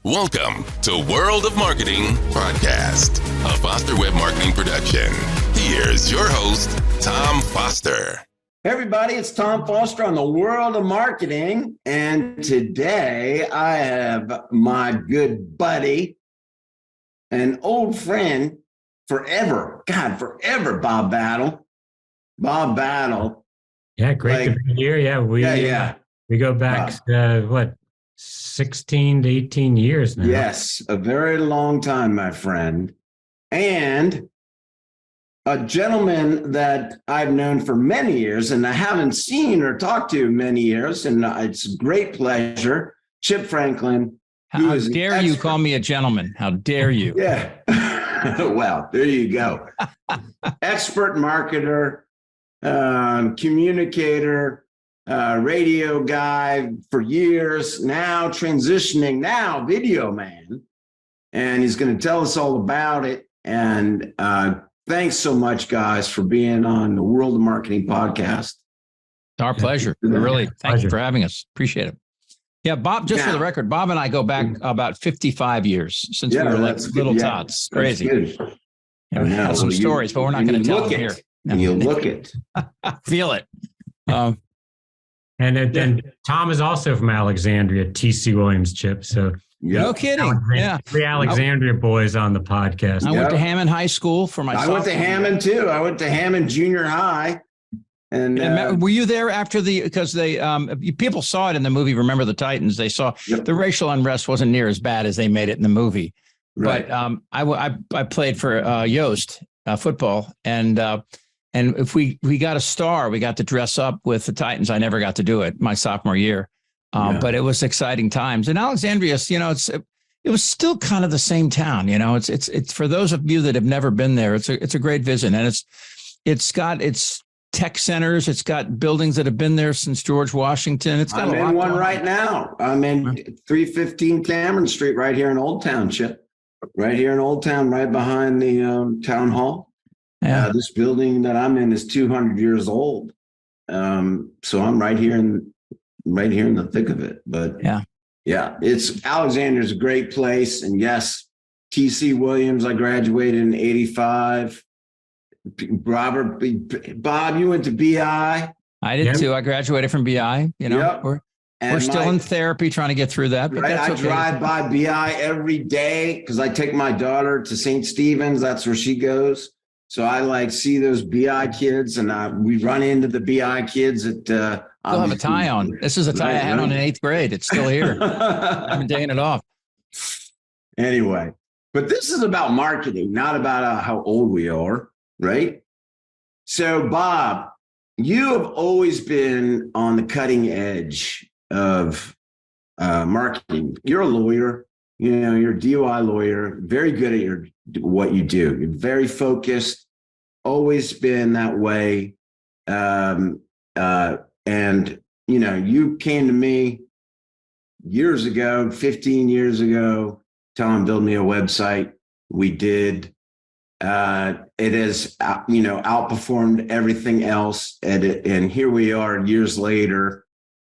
Welcome to World of Marketing Podcast, a Foster Web Marketing production. Here's your host, Tom Foster. Hey everybody, it's Tom Foster on the World of Marketing. And today I have my good buddy, an old friend forever, Bob Battle. Bob Battle. Yeah, great to be here. Yeah, we go back, 16 to 18 years now. Yes, a very long time, my friend. And a gentleman that I've known for many years and I haven't seen or talked to in many years, and it's a great pleasure, Chip Franklin. How dare you call me a gentleman? How dare you? Yeah. Well, there you go. Expert marketer, communicator, radio guy for years, now transitioning, video man. And he's going to tell us all about it. And thanks so much, guys, for being on the World of Marketing podcast. Our pleasure. Really, thank you for having us. Appreciate it. Yeah, Bob, just for the record, Bob and I go back about 55 years since we were like little tots. Crazy. We have some stories, but we're not going to tell them here. And you look it. Feel it. And Tom is also from Alexandria, T.C. Williams, Chip. So no kidding. Three Alexandria boys on the podcast. I went to Hammond High School for my. I went to Hammond too. I went to Hammond Junior High. And were you there after because they people saw it in the movie Remember the Titans? They saw the racial unrest wasn't near as bad as they made it in the movie. Right. But I played for Yost football, and if we got a star, we got to dress up with the Titans. I never got to do it my sophomore year, but it was exciting times. And Alexandria, it was still kind of the same town. It's for those of you that have never been there, it's a great visit, and it's got its tech centers. It's got buildings that have been there since George Washington. It's got I'm in one right now. I'm in 315 Cameron Street, right here in Old Town, Chip. Right here in Old Town, right behind the town hall. Yeah. This building that I'm in is 200 years old. So I'm right here in the thick of it. But it's Alexandria's a great place. And yes, T.C. Williams, I graduated in 85. Bob, you went to BI. I did too. I graduated from BI. We're still in therapy trying to get through that. But that's okay. I drive by BI every day because I take my daughter to St. Stephen's. That's where she goes. So I see those BI kids, and we run into the BI kids at. Still have a tie on. This is a tie I had on in 8th grade. It's still here. I've been taking it off. Anyway, but this is about marketing, not about how old we are. Right. So, Bob, you have always been on the cutting edge of marketing. You're a lawyer, you're a DUI lawyer, very good at what you do. You're very focused, always been that way. And, you came to me years ago, 15 years ago, Tom, build me a website. We did. It has, outperformed everything else. And here we are years later,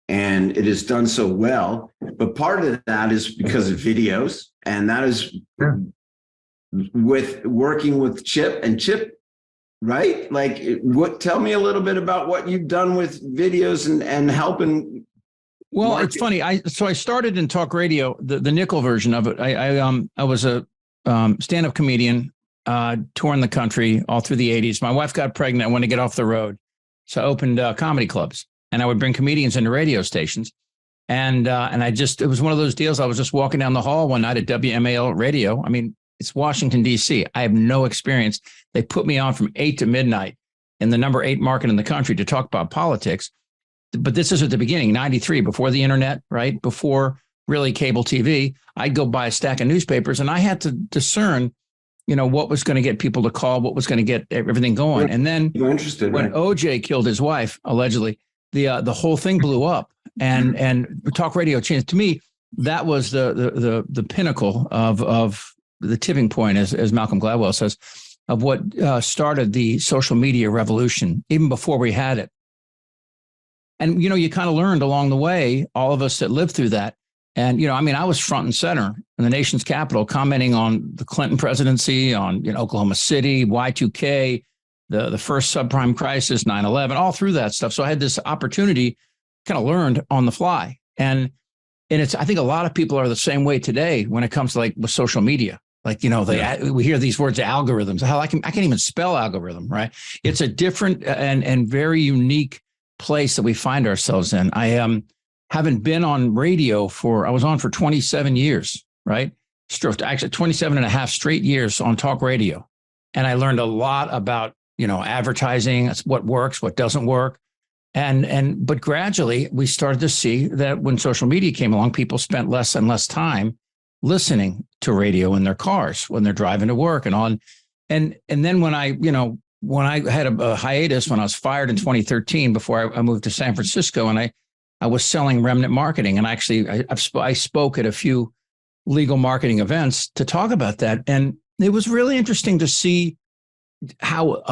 and it has done so well. But part of that is because of videos. And that is with working with Chip and Chip, right? Tell me a little bit about what you've done with videos and helping. Well, market. It's funny. I started in talk radio, the nickel version of it. I was a stand-up comedian. Touring the country all through the 80s. My wife got pregnant. I wanted to get off the road. So I opened comedy clubs, and I would bring comedians into radio stations. And it was one of those deals. I was just walking down the hall one night at WMAL radio. I mean, it's Washington, D.C. I have no experience. They put me on from 8 to midnight in the number 8 market in the country to talk about politics. But this is at the beginning, 93, before the internet, right? Before really cable TV. I'd go buy a stack of newspapers, and I had to discern what was going to get people to call, what was going to get everything going. And then when OJ killed his wife, allegedly, the whole thing blew up, and talk radio changed. To me, that was the pinnacle of the tipping point, as Malcolm Gladwell says, of what started the social media revolution, even before we had it. And, you kind of learned along the way, all of us that lived through that, And, I mean, I was front and center in the nation's capital commenting on the Clinton presidency, on Oklahoma City, Y2K, the first subprime crisis, 9/11, all through that stuff. So I had this opportunity, kind of learned on the fly. And I think a lot of people are the same way today when it comes to with social media. We hear these words, algorithms. Hell, I can't even spell algorithm, right? It's a different and very unique place that we find ourselves in. I haven't been on radio I was on for 27 years, right? Actually 27 and a half straight years on talk radio. And I learned a lot about, advertising, what works, what doesn't work. But gradually we started to see that when social media came along, people spent less and less time listening to radio in their cars when they're driving to work and on. And then when I had a hiatus, when I was fired in 2013, before I moved to San Francisco, and I was selling remnant marketing. And actually I spoke at a few legal marketing events to talk about that. And it was really interesting to see how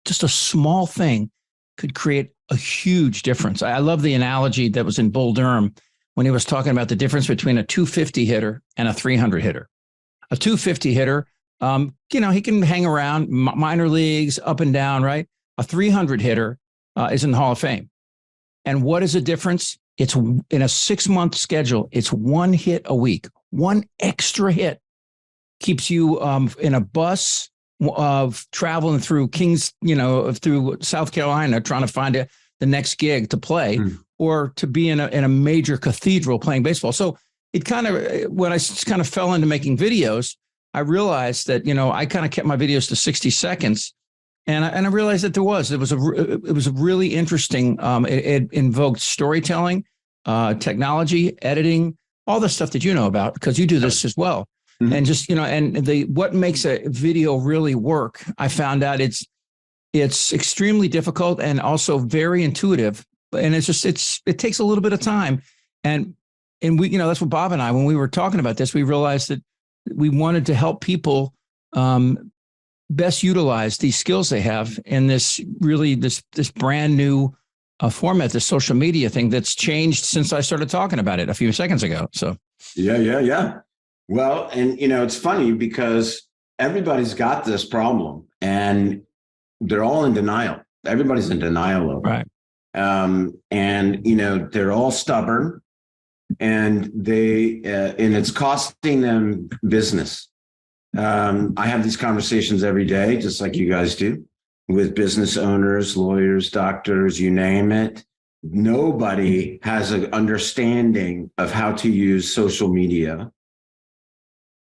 just a small thing could create a huge difference. I love the analogy that was in Bull Durham when he was talking about the difference between a 250 hitter and a 300 hitter. A 250 hitter, he can hang around minor leagues, up and down, right? A 300 hitter is in the Hall of Fame. And what is the difference? It's in a 6-month schedule. It's one hit a week. One extra hit keeps you in a bus of traveling through through South Carolina, trying to find the next gig to play, or to be in a major cathedral playing baseball. So it when I kind of fell into making videos, I realized that, I kind of kept my videos to 60 seconds. And I realized that it was a really interesting, it invoked storytelling, technology, editing, all the stuff that you know about, because you do this as well. Mm-hmm. And just, what makes a video really work, I found out it's extremely difficult and also very intuitive. And it takes a little bit of time. And we, that's what Bob and I, when we were talking about this, we realized that we wanted to help people best utilize these skills they have in this brand new format, this social media thing that's changed since I started talking about it a few seconds ago. So yeah. Well, and it's funny because everybody's got this problem and they're all in denial. Everybody's in denial of it. Right. And they're all stubborn, and and it's costing them business. I have these conversations every day, just like you guys do, with business owners, lawyers, doctors, you name it. Nobody has an understanding of how to use social media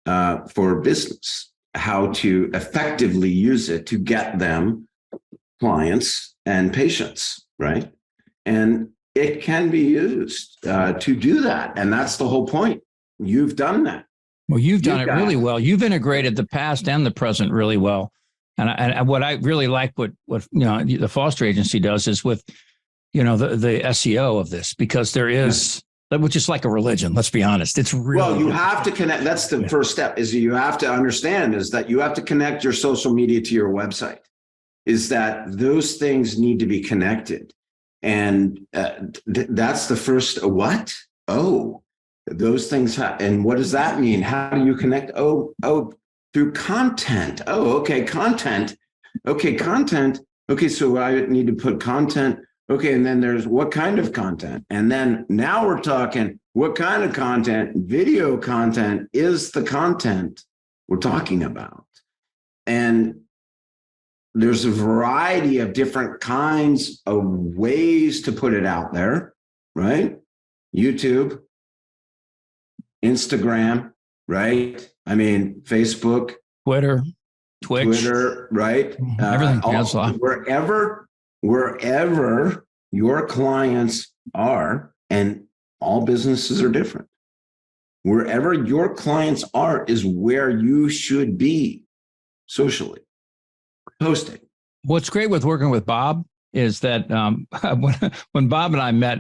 for business, how to effectively use it to get them clients and patients, right? And it can be used to do that. And that's the whole point. You've done that. Well, you've done it really well. You've integrated the past and the present really well. And what I really like what the Foster Agency does is with, the SEO of this, because there is, which is like a religion. Let's be honest. It's really, well, you have to connect. That's the first step, is you have to understand is that you have to connect your social media to your website, is that those things need to be connected. And that's the first, what? Oh, those things. And what does that mean? How do you connect? Oh, through content. Oh, okay. Content. Okay. Content. Okay. So I need to put content. Okay. And then there's what kind of content? And then now we're talking what kind of content. Video content is the content we're talking about. And there's a variety of different kinds of ways to put it out there, right? YouTube, Instagram, right? I mean, Facebook, Twitter, Twitch, right? Everything. Wherever your clients are, and all businesses are different. Wherever your clients are is where you should be socially posting. What's great with working with Bob is that when Bob and I met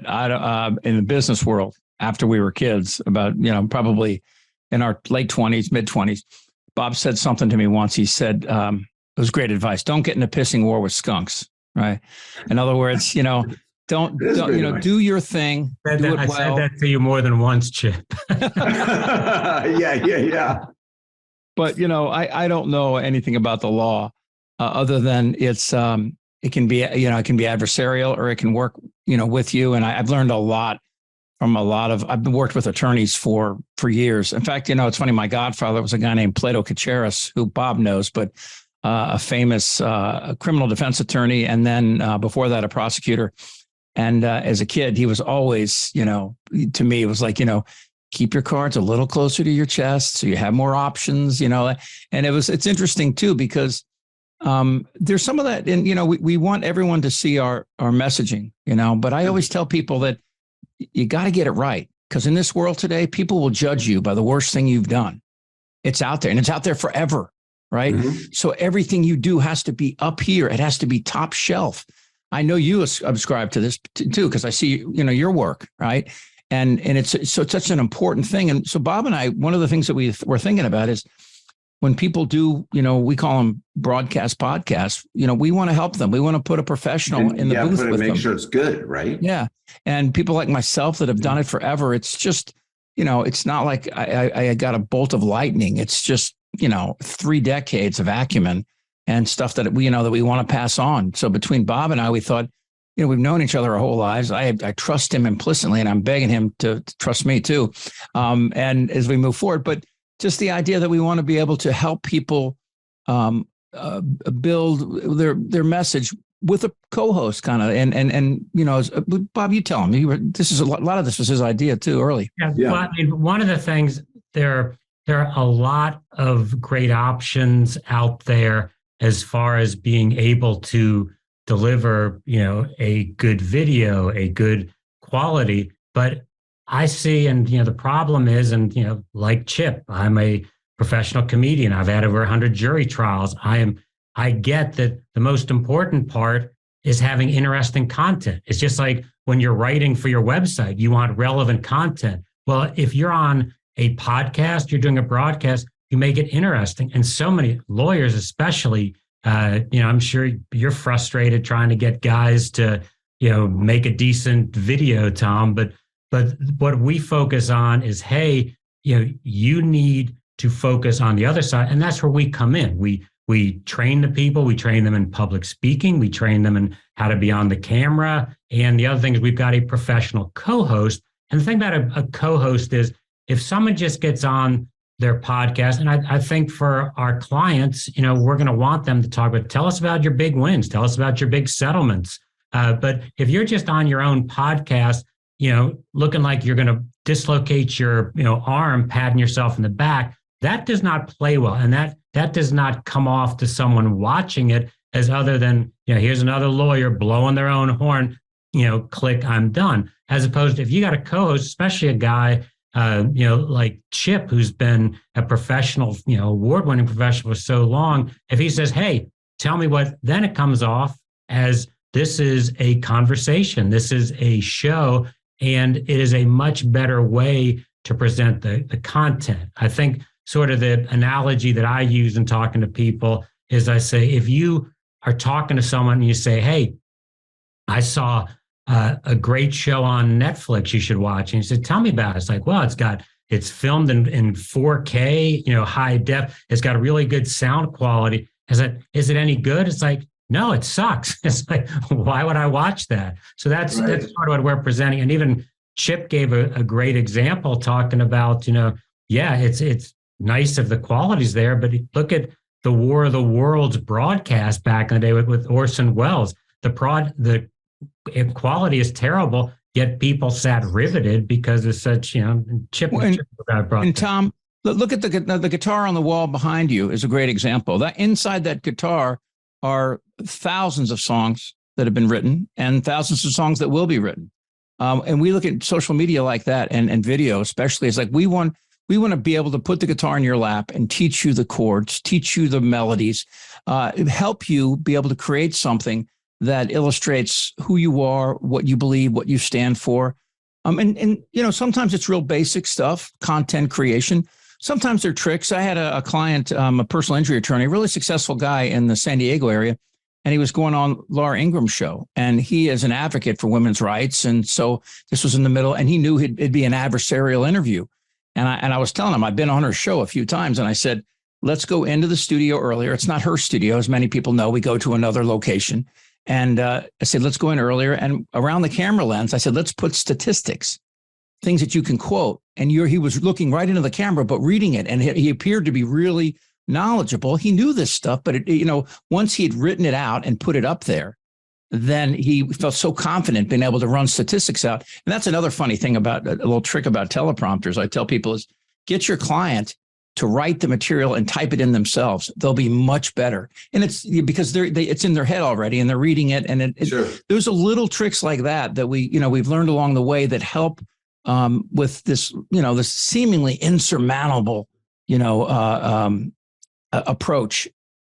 in the business world after we were kids, about, probably in our late 20s, mid 20s, Bob said something to me once. He said, it was great advice. Don't get in a pissing war with skunks, right? In other words, Don't It is you pretty know? nice. Do your thing. I Do it said well. that to you more than once, Chip. Yeah. But I don't know anything about the law other than it can be it can be adversarial or it can work with you. And I've learned a lot from I've been worked with attorneys for years. In fact, it's funny. My godfather was a guy named Plato Kacharis, who Bob knows, but a famous criminal defense attorney, and then before that, a prosecutor. And as a kid, he was always, to me, it was like, keep your cards a little closer to your chest so you have more options, and it's interesting too, because there's some of that, and we want everyone to see our messaging, but I always tell people that you got to get it right, because in this world today, people will judge you by the worst thing you've done. It's out there, and it's out there forever, right? Mm-hmm. So everything you do has to be up here. It has to be top shelf. I know you subscribe to this too, because I see your work, right? And it's such an important thing. And so Bob and I, one of the things that we were thinking about is when people do, we call them broadcast podcasts, we want to help them. We want to put a professional in the booth with them. Make sure it's good, right? Yeah. And people like myself that have done it forever, it's just, it's not like I got a bolt of lightning. It's just, 3 decades of acumen and stuff that we want to pass on. So between Bob and I, we thought, we've known each other our whole lives. I trust him implicitly, and I'm begging him to trust me too. And as we move forward, but just the idea that we want to be able to help people build their message with a co-host kind of, and Bob, you tell him. This is a lot of this was his idea too early. Yeah. Well, I mean, one of the things there are a lot of great options out there as far as being able to deliver, a good video, a good quality. But I see, and, the problem is, and, like Chip, I'm a professional comedian. I've had over 100 jury trials. I get that the most important part is having interesting content. It's just like when you're writing for your website, you want relevant content. Well, if you're on a podcast, you're doing a broadcast, you make it interesting. And so many lawyers, especially, I'm sure you're frustrated trying to get guys to, make a decent video, Tom. But what we focus on is, hey, you need to focus on the other side. And that's where we come in. We train the people, we train them in public speaking, we train them in how to be on the camera. And the other thing is we've got a professional co-host. And the thing about a co-host is if someone just gets on their podcast, and I think for our clients, we're going to want them to talk about, tell us about your big wins, tell us about your big settlements. But if you're just on your own podcast, looking like you're going to dislocate your, arm, patting yourself in the back, that does not play well. And that does not come off to someone watching it as other than, here's another lawyer blowing their own horn, click, I'm done. As opposed to if you got a co-host, especially a guy, like Chip, who's been a professional, award-winning professional for so long, if he says, hey, tell me what, then it comes off as this is a conversation, this is a show, and it is a much better way to present the content. I think sort of the analogy that I use in talking to people is I say, if you are talking to someone and you say, hey, I saw a great show on Netflix you should watch. And you said, tell me about it. It's like, well, it's filmed in 4K, high def. It's got a really good sound quality. Is it any good? It's like, no, it sucks. It's like, why would I watch that? So that's sort of what we're presenting. And even Chip gave a great example talking about, it's nice if the quality's there, but look at the War of the Worlds broadcast back in the day with Orson Welles. The quality is terrible, yet people sat riveted because it's such, Chip. And Tom, look at the guitar on the wall behind you is a great example. That inside that guitar are thousands of songs that have been written and thousands of songs that will be written. And we look at social media like that and video, especially. It's like we want to be able to put the guitar in your lap and teach you the chords, teach you the melodies, help you be able to create something that illustrates who you are, what you believe, what you stand for. And sometimes it's real basic stuff, content creation. Sometimes they're tricks. I had a client, a personal injury attorney, a really successful guy in the San Diego area. and he was going on Laura Ingram's show, and he is an advocate for women's rights. And so this was in the middle, and he knew it'd be an adversarial interview. And I was telling him, I've been on her show a few times, and I said, let's go into the studio earlier. It's not her studio. As many people know, we go to another location. And I said, let's go in earlier. And around the camera lens, I said, let's put statistics, things that you can quote. And he was looking right into the camera, but reading it. And he appeared to be really knowledgeable. He knew this stuff, but once he had written it out and put it up there, then he felt so confident being able to run statistics out. And that's another funny thing about a little trick about teleprompters. I tell people is get your client to write the material and type it in themselves. They'll be much better. And it's because it's in their head already and they're reading it. And Sure. There's a little tricks like that we've learned along the way that help with this, this seemingly insurmountable, approach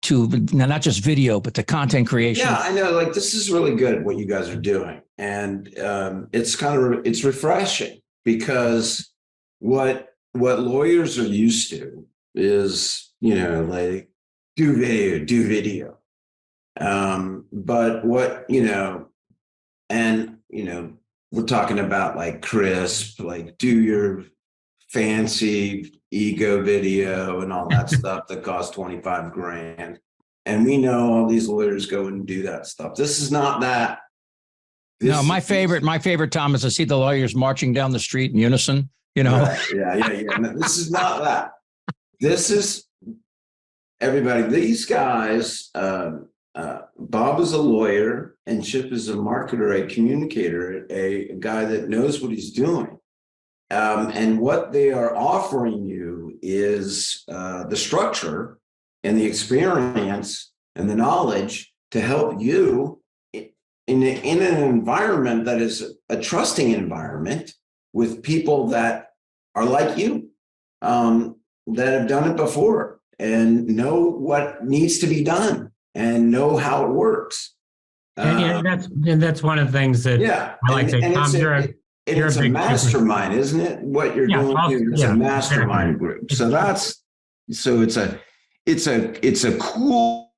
to not just video, but to content creation. Yeah, I know. Like, this is really good what you guys are doing. And it's refreshing because what lawyers are used to is, like do video. But we're talking about like crisp, like do your fancy ego video and all that stuff that costs 25 grand. And we know all these lawyers go and do that stuff. This is not that. My favorite, Tom, is to see the lawyers marching down the street in unison, Right. Yeah. No, this is not that. This is everybody. These guys, Bob is a lawyer and Chip is a marketer, a communicator, a guy that knows what he's doing. And what they are offering you is the structure and the experience and the knowledge to help you in an environment that is a trusting environment with people that are like you, that have done it before and know what needs to be done and know how it works. And that's one of the things that I like to say. Tom, it's a mastermind, isn't it? What you're doing here is a mastermind group. So it's a cool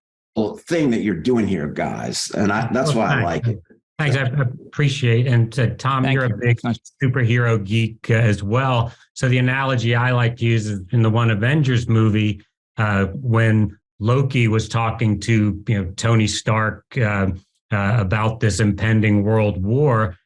thing that you're doing here, guys. And that's why I like it. Thanks, I appreciate. And Tom, you're a big superhero geek as well. So the analogy I like to use is in the one Avengers movie, when Loki was talking to Tony Stark about this impending world war.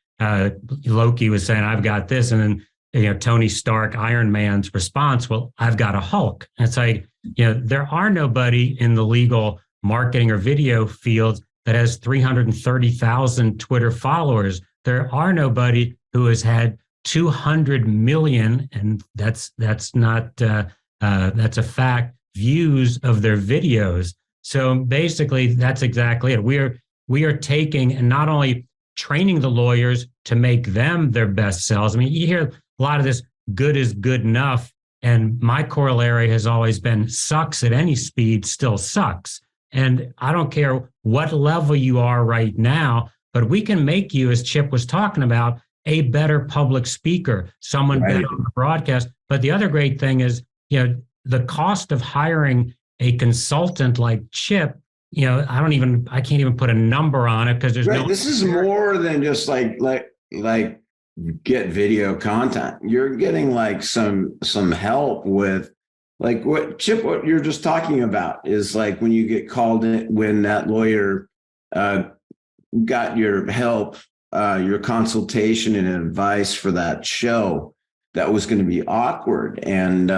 Loki was saying, "I've got this," and then Tony Stark, Iron Man's response, "Well, I've got a Hulk." And it's like there are nobody in the legal marketing or video field that has 330,000 Twitter followers. There are nobody who has had 200 million, and that's a fact, views of their videos. So basically, that's exactly it. We are taking and not only training the lawyers to make them their best selves. I mean, you hear a lot of this good is good enough. And my corollary has always been sucks at any speed still sucks. And I don't care what level you are right now, but we can make you, as Chip was talking about, a better public speaker, someone better on the broadcast. But the other great thing is, the cost of hiring a consultant like Chip, I can't even put a number on it because there's no. This is more than just like get video content. You're getting like some help with like what you're just talking about is like when you get called in, when that lawyer got your help, your consultation and advice for that show that was going to be awkward, and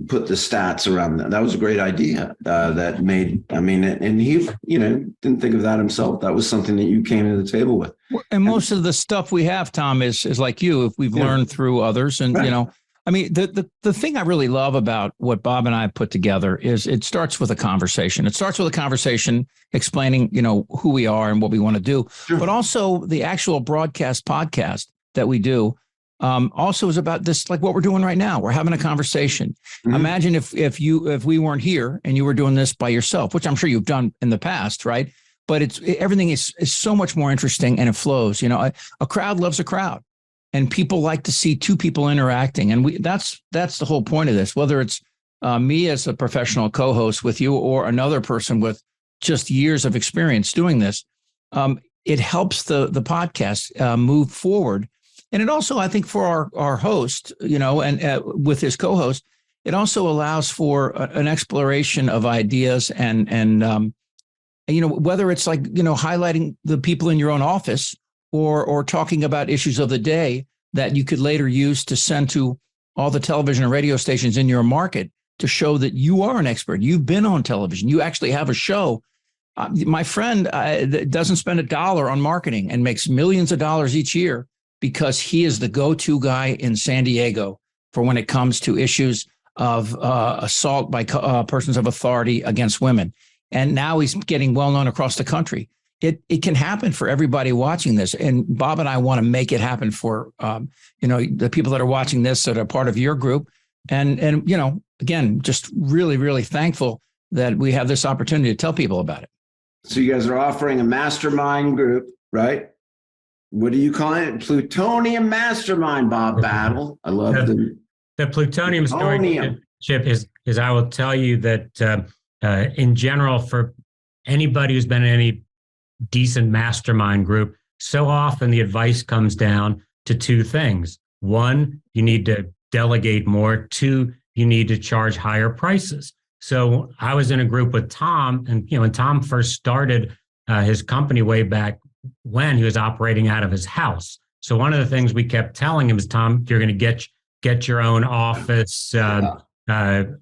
put the stats around that. That was a great idea. And he, didn't think of that himself. That was something that you came to the table with. And most of the stuff we have, Tom, is like you. If we've learned through others, and the thing I really love about what Bob and I put together is it starts with a conversation. It starts with a conversation explaining, who we are and what we want to do, but also the actual broadcast podcast that we do. Also is about this, like what we're doing right now. We're having a conversation. Mm-hmm. Imagine if we weren't here and you were doing this by yourself, which I'm sure you've done in the past, right? But everything is so much more interesting and it flows. A crowd loves a crowd, and people like to see two people interacting. And that's the whole point of this. Whether it's me as a professional co-host with you or another person with just years of experience doing this, it helps the podcast move forward. And it also, I think, for our host, and with his co-host, it also allows for an exploration of ideas and whether it's like, highlighting the people in your own office or talking about issues of the day that you could later use to send to all the television and radio stations in your market to show that you are an expert. You've been on television. You actually have a show. My friend doesn't spend $1 on marketing and makes millions of dollars each year because he is the go-to guy in San Diego for when it comes to issues of assault by persons of authority against women. And now he's getting well known across the country. It can happen for everybody watching this. And Bob and I want to make it happen for, the people that are watching this that are part of your group. And again, just really, really thankful that we have this opportunity to tell people about it. So you guys are offering a mastermind group, right? What do you call it? Plutonium Mastermind, Bob Battle. I love the plutonium story, Chip, is I will tell you that in general, for anybody who's been in any decent mastermind group, so often the advice comes down to two things. One, you need to delegate more. Two, you need to charge higher prices. So I was in a group with Tom, and when Tom first started his company way back when, he was operating out of his house. So one of the things we kept telling him is, Tom, you're going to get your own office,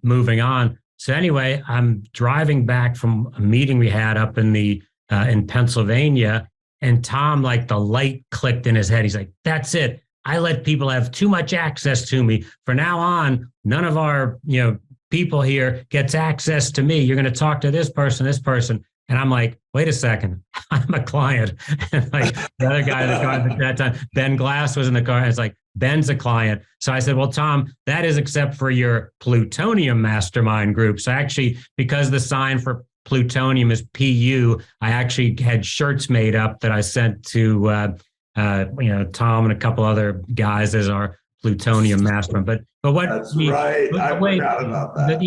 moving on. So anyway, I'm driving back from a meeting we had up in Pennsylvania, and Tom, like the light clicked in his head. He's like, that's it. I let people have too much access to me. From now on, none of our, people here gets access to me. You're going to talk to this person. And I'm like, wait a second, I'm a client. And like the other guy in the car at that time, Ben Glass, was in the car. And it's like, Ben's a client. So I said, well, Tom, that is except for your plutonium mastermind group. So actually, because the sign for plutonium is PU, I actually had shirts made up that I sent to, Tom and a couple other guys as our plutonium mastermind. But what? That's right. I forgot about that.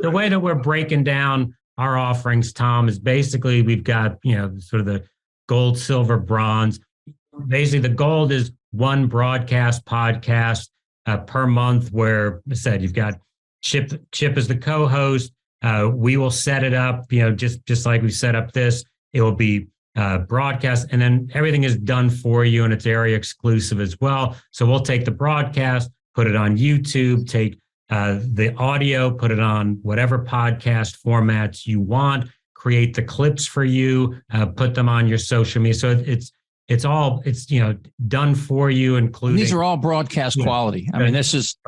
The way that we're breaking down our offerings, Tom, is basically we've got, sort of the gold, silver, bronze. Basically, the gold is one broadcast podcast per month, where I said you've got Chip as the co-host. We will set it up, just like we set up this. It will be broadcast, and then everything is done for you, and it's area exclusive as well. So we'll take the broadcast, put it on YouTube, take the audio, put it on whatever podcast formats you want, create the clips for you, put them on your social media. So it's all done for you, including. And these are all broadcast quality. I mean, this is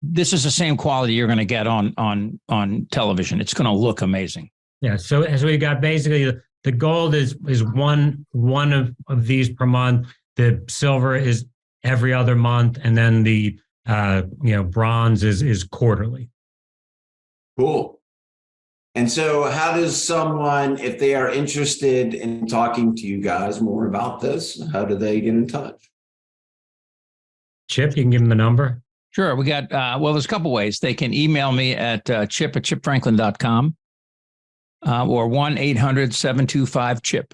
the same quality you're going to get on television. It's going to look amazing. Yeah. So as we got basically the gold is one of these per month. The silver is every other month, and then the bronze is quarterly. Cool. And so how does someone, if they are interested in talking to you guys more about this, how do they get in touch? Chip, you can give them the number. Sure. We got, there's a couple ways. They can email me at chip@chipfranklin.com or 1-800-725-CHIP.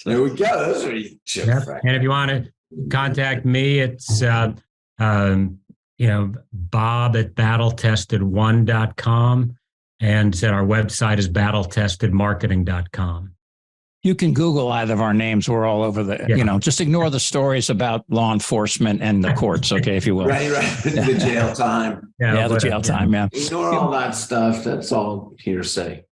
There we go. Those are Chip Franklin. And if you want to contact me, it's, Bob at battletested1.com. And said our website is battletestedmarketing.com. You can Google either of our names. We're all over just ignore the stories about law enforcement and the courts, okay, if you will. Right. Yeah. The jail time. The jail time, yeah. Ignore all that stuff. That's all hearsay.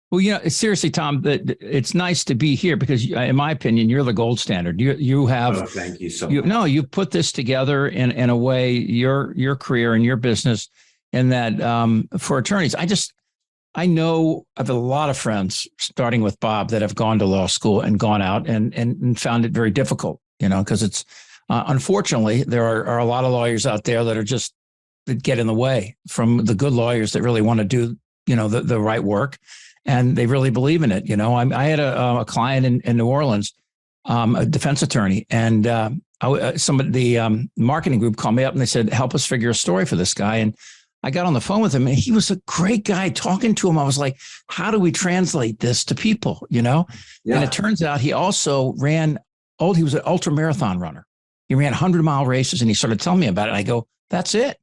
Well, seriously, Tom, it's nice to be here because, in my opinion, you're the gold standard. You have. Oh, thank you so much. No, you put this together in a way, your career and your business, and that for attorneys, I know I have a lot of friends, starting with Bob, that have gone to law school and gone out and found it very difficult, because it's unfortunately, there are a lot of lawyers out there that get in the way from the good lawyers that really want to do, the right work, and they really believe in it. I had a client in New Orleans, a defense attorney, and the marketing group called me up and they said, help us figure a story for this guy. And I got on the phone with him, and he was a great guy. Talking to him, I was like, how do we translate this to people, Yeah. And it turns out he also he was an ultra marathon runner. He ran 100-mile races, and he started telling me about it. I go, that's it.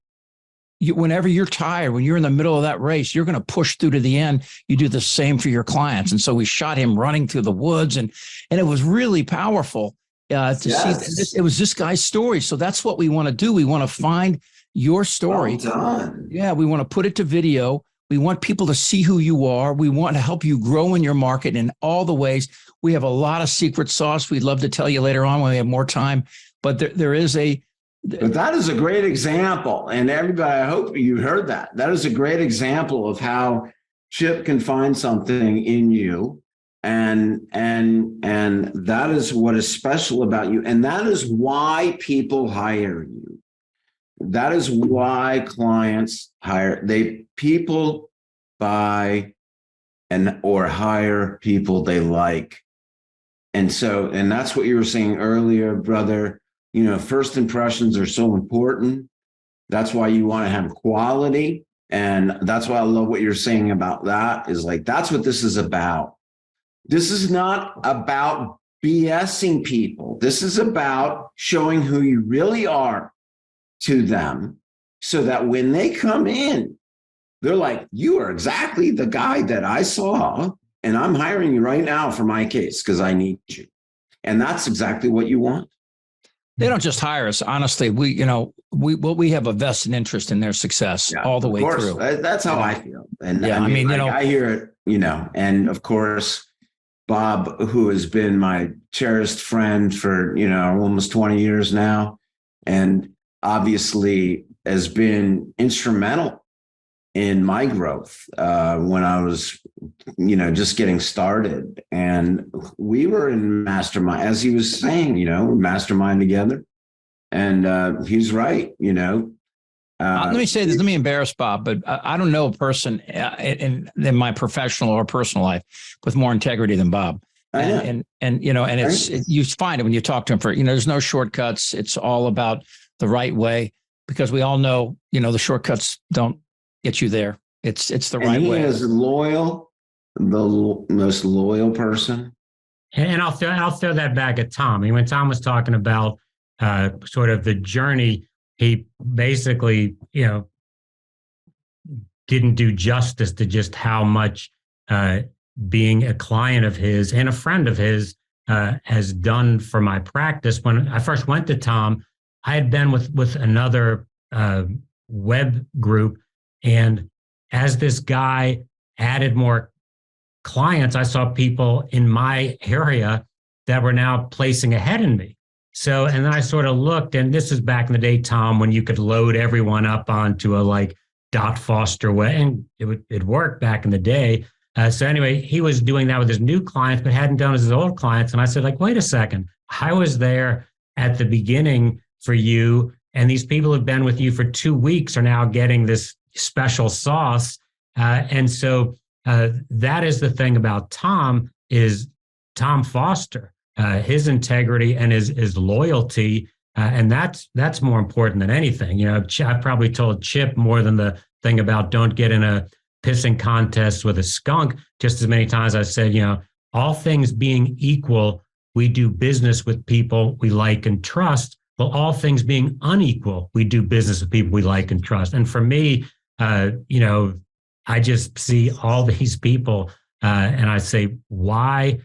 Whenever you're tired, when you're in the middle of that race, you're going to push through to the end. You do the same for your clients. And so we shot him running through the woods, and it was really powerful to see. It was this guy's story. So that's what we want to do. We want to find your story. Well done. Yeah, we want to put it to video. We want people to see who you are. We want to help you grow in your market in all the ways. We have a lot of secret sauce we'd love to tell you later on when we have more time. But there is But that is a great example. And everybody, I hope you heard that. That is a great example of how Chip can find something in you. And that is what is special about you. And that is why people hire you. That is why clients people buy or hire people they like. And that's what you were saying earlier, brother. First impressions are so important. That's why you want to have quality. And that's why I love what you're saying about that is like, that's what this is about. This is not about BSing people. This is about showing who you really are to them so that when they come in, they're like, you are exactly the guy that I saw, and I'm hiring you right now for my case because I need you. And that's exactly what you want. They don't just hire us. Honestly, we have a vested interest in their success all the way through. That's how I feel. And I hear it, and of course, Bob, who has been my cherished friend for, almost 20 years now, and obviously has been instrumental in my growth when I was, just getting started. And we were in mastermind, as he was saying, mastermind together. And he's right, let me say this. Let me embarrass Bob, but I don't know a person in my professional or personal life with more integrity than Bob. And you find it when you talk to him there's no shortcuts. It's all about the right way, because we all know, the shortcuts don't get you there. It's the right way. He is loyal, the most loyal person. And I'll throw that back at Tom. When Tom was talking about sort of the journey, he basically, didn't do justice to just how much being a client of his and a friend of his has done for my practice. When I first went to Tom, I had been with another web group, and as this guy added more clients, I saw people in my area that were now placing ahead in me. So, and then I sort of looked, and this is back in the day, Tom, when you could load everyone up onto a .Foster web, and it worked back in the day. So anyway, he was doing that with his new clients, but hadn't done his old clients. And I said, wait a second, I was there at the beginning for you, and these people who've been with you for 2 weeks are now getting this special sauce. And so that is the thing about Tom, is Tom Foster, his integrity and his loyalty. And that's more important than anything. I've probably told Chip more than the thing about don't get in a pissing contest with a skunk just as many times I said, all things being equal, we do business with people we like and trust. Well, all things being unequal, we do business with people we like and trust. And for me, I just see all these people and I say, why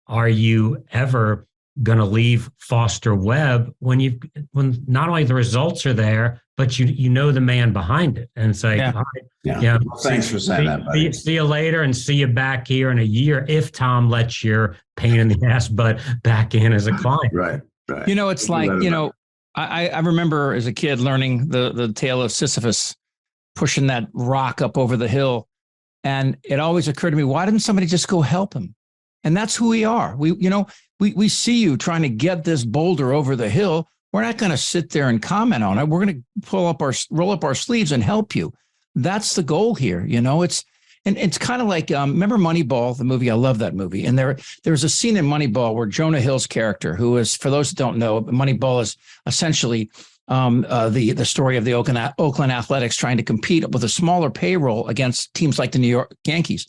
are you ever going to leave Foster Web when not only the results are there, but you know the man behind it? And say, all right, thanks for saying that, buddy. See you later, and see you back here in a year if Tom lets your pain in the ass butt back in as a client. Right. It's like, I remember as a kid learning the tale of Sisyphus pushing that rock up over the hill. And it always occurred to me, why didn't somebody just go help him? And that's who we are. We see you trying to get this boulder over the hill. We're not going to sit there and comment on it. We're going to roll up our sleeves and help you. That's the goal here. It's kind of like, remember Moneyball, the movie? I love that movie. And there's a scene in Moneyball where Jonah Hill's character, who is, for those that don't know, Moneyball is essentially the story of the Oakland Athletics trying to compete with a smaller payroll against teams like the New York Yankees.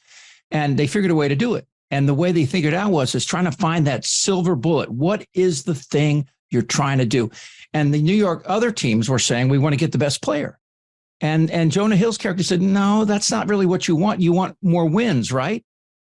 And they figured a way to do it. And the way they figured out was trying to find that silver bullet. What is the thing you're trying to do? And the New York other teams were saying, we want to get the best player. And Jonah Hill's character said, no, that's not really what you want. You want more wins, right?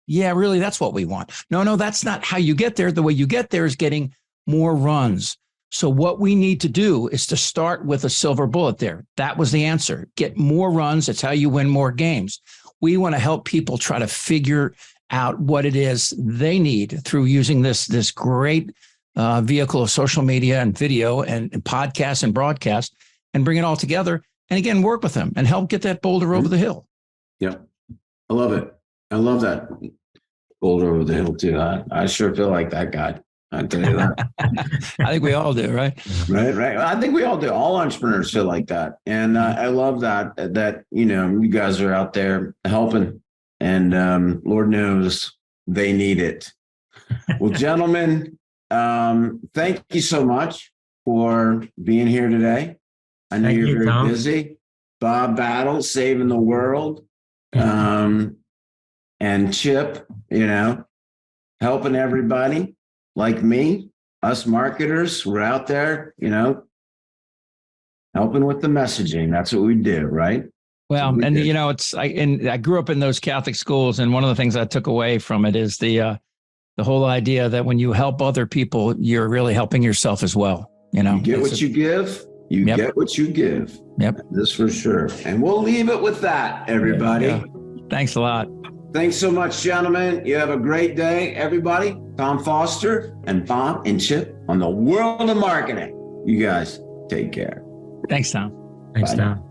Yeah, really, that's what we want. No, that's not how you get there. The way you get there is getting more runs. So what we need to do is to start with a silver bullet there. That was the answer. Get more runs. That's how you win more games. We want to help people try to figure out what it is they need through using this great vehicle of social media and video and podcasts and broadcast, and bring it all together. And again, work with them and help get that boulder over the hill. Yeah, I love it. I love that boulder over the hill too. I sure feel like that guy. I tell you that. I think we all do, right? Right. I think we all do. All entrepreneurs feel like that, and I love that you guys are out there helping, and Lord knows they need it. Well, gentlemen, thank you so much for being here today. I know you're very busy. Bob Battle, saving the world, and Chip, helping everybody. Like me, us marketers, we're out there, helping with the messaging. That's what we do, right? Well, and I grew up in those Catholic schools, and one of the things I took away from it is the whole idea that when you help other people, you're really helping yourself as well. You get what you give. You get what you give. Yep, this for sure. And we'll leave it with that, everybody. Yeah. Thanks a lot. Thanks so much, gentlemen. You have a great day, everybody. Tom Foster and Bob and Chip on the World of Marketing. You guys take care. Thanks, Tom. Thanks, Bye. Tom.